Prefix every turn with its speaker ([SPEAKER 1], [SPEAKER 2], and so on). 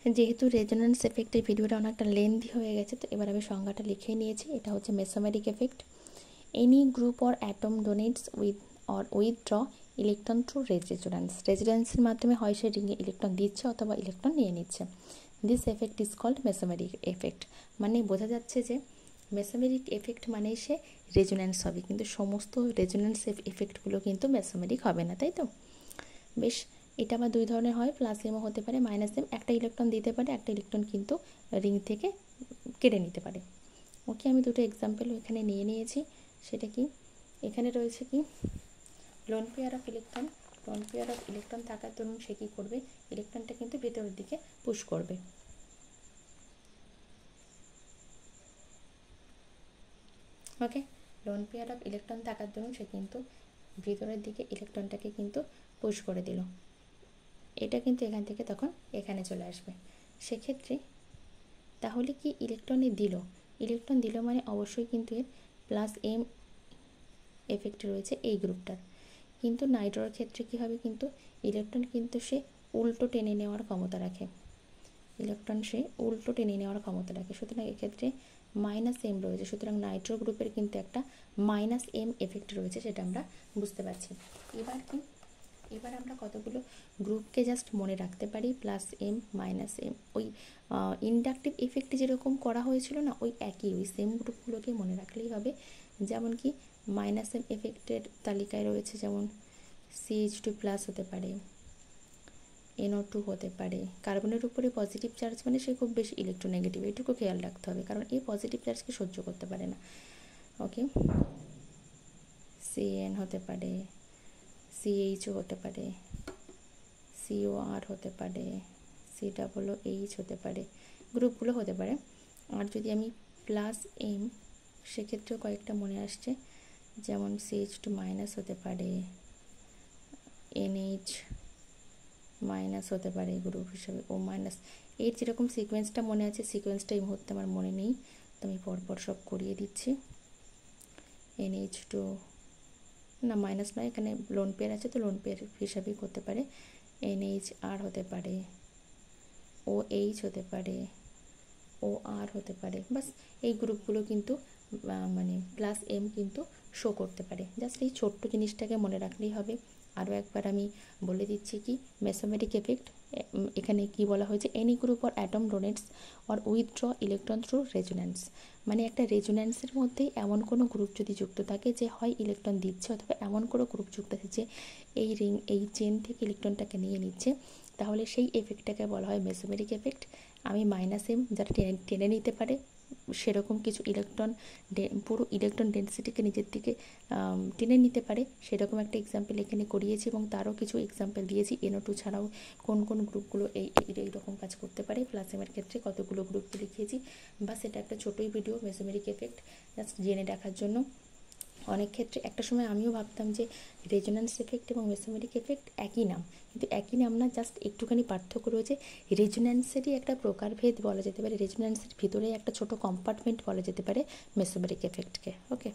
[SPEAKER 1] যেহেতু রেজোন্যান্স এফেক্টের ভিডিওটা অনেকটা লেন্থি হয়ে গেছে, তো এবার আমি সংজ্ঞাটা লিখে নিয়েছি। এটা হচ্ছে mesomeric effect. Any group or atom donates with or withdraw electron through resonance. রেজোন্যান্সের মাধ্যমে হয় সে রিংয়ে ইলেকট্রন দিচ্ছে অথবা ইলেকট্রন নিয়ে নিচ্ছে। This effect is called mesomeric effect. মানে বোঝা যাচ্ছে যে মেসোমেরিক এফেক্ট মানেই সে রেজোন্যান্স হবে, কিন্তু সমস্ত রেজোন্যান্স এফেক্টগুলো কিন্তু মেসোমেরিক হবে না, তাই তো? বেশ, এটা আবার দুই ধরনের হয়, প্লাস এমও হতে পারে, মাইনাস এম। একটা ইলেকট্রন দিতে পারে, একটা ইলেকট্রন কিন্তু রিং থেকে কেড়ে নিতে পারে। ওকে, আমি দুটো এক্সাম্পল এখানে নিয়ে নিয়েছি। সেটা কি, এখানে রয়েছে কি, lone pair of electron. Lone pair of electron থাকার দরুন সে কী করবে, ইলেকট্রনটা কিন্তু ভেতরের দিকে পুশ করবে। ওকে, লোন পেয়ার অফ ইলেকট্রন থাকার দরুন সে কিন্তু ভিতরের দিকে ইলেকট্রনটাকে কিন্তু পুশ করে দিল। এটা কিন্তু এখান থেকে তখন এখানে চলে আসবে। সেক্ষেত্রে তাহলে কি ইলেকট্রনে দিল, ইলেকট্রন দিল মানে অবশ্যই কিন্তু এর প্লাস এম এফেক্ট রয়েছে এই গ্রুপটার। কিন্তু নাইট্রোর ক্ষেত্রে কী হবে, কিন্তু ইলেকট্রন কিন্তু সে উল্টো টেনে নেওয়ার ক্ষমতা রাখে, ইলেকট্রন সে উল্টো টেনে নেওয়ার ক্ষমতা রাখে। সুতরাং এক্ষেত্রে মাইনাস এম রয়েছে, সুতরাং নাইট্রো গ্রুপের কিন্তু একটা মাইনাস এম এফেক্ট রয়েছে, সেটা আমরা বুঝতে পারছি। এবার কি, এবার আমরা কতগুলো গ্রুপকে জাস্ট মনে রাখতে পারি, প্লাস এম মাইনাস এম। ওই ইন্ডাকটিভ এফেক্টে যেরকম করা হয়েছিল না, ওই একই ওই সেম গ্রুপগুলোকে মনে রাখলেই হবে। যেমন কি মাইনাস এম এফেক্টের তালিকায় রয়েছে যেমন CH2+ হতে পারে, NO2 হতে পারে। কার্বনের উপরে পজিটিভ চার্জ মানে সে খুব বেশি ইলেকট্রোনেগেটিভ, এটুকু খেয়াল রাখতে হবে, কারণ এই পজিটিভ চার্জকে সহ্য করতে পারে না। ওকে, CN হতে পারে, CHO হতে পারে, COR হতে পারে, COOH হতে পারে, গ্রুপগুলো হতে পারে। আর যদি আমি প্লাস এম, সেক্ষেত্রেও কয়েকটা মনে আসছে, যেমন CH2- হতে পারে, NH- হতে পারে গ্রুপ হিসাবে, O-। এর যেরকম সিকোয়েন্সটা মনে আছে, সিকোয়েন্সটা এই মুহূর্তে আমার মনে নেই, তো আমি পরপর সব করিয়ে দিচ্ছি। NH2 না, মাইনাস নয়, এখানে লোন পেয়ার আছে তো লোন পেয়ার হিসাবেই করতে পারে। NHR হতে পারে, OH হতে পারে, OR হতে পারে। বাস এই গ্রুপগুলো কিন্তু মানে প্লাস এম কিন্তু শো করতে পারে। জাস্ট এই ছোট্ট জিনিসটাকে মনে রাখলেই হবে। আরও একবার আমি বলে দিচ্ছি কি, মেসোমেরিক এফেক্ট এখানে কি বলা হয়েছে, any group or atom donates or withdraw electron through resonance. মানে একটা রেজোন্যান্সের মধ্যেই এমন কোনো গ্রুপ যদি যুক্ত থাকে যে হয় ইলেকট্রন দিচ্ছে, অথবা এমন কোনো গ্রুপ যুক্ত আছে যে এই রিং এই চেন থেকে ইলেকট্রনটাকে নিয়ে নিচ্ছে, তাহলে সেই এফেক্টটাকে বলা হয় মেসোমেরিক এফেক্ট। আমি মাইনাস এম যারা টেনে নিতে পারে সেরকম কিছু ইলেকট্রন, পুরো ইলেকট্রন ডেন্সিটিকে নিজের দিকে টেনে নিতে পারে, সেরকম একটা এক্সাম্পল এখানে করিয়েছি, এবং তারও কিছু এক্সাম্পল দিয়েছি NO2 ছাড়াও কোন কোন গ্রুপগুলো এইরকম কাজ করতে পারে। প্লাস এমের ক্ষেত্রে কতগুলো গ্রুপকে লিখিয়েছি। বা সেটা একটা ছোটোই ভিডিও, মেসোমেরিক এফেক্ট জাস্ট জেনে রাখার জন্য। অনেক ক্ষেত্রে একটা সময় আমিও ভাবতাম যে রেজোন্যান্স এফেক্ট এবং মেসোমেরিক এফেক্ট একই নাম, কিন্তু একই নাম না, জাস্ট একটুখানি পার্থক্য রয়েছে। রেজোন্যান্সেরই একটা প্রকারভেদ বলা যেতে পারে, রেজোন্যান্সের ভিতরে একটা ছোট কম্পার্টমেন্ট বলা যেতে পারে মেসোমেরিক এফেক্টকে। ওকে।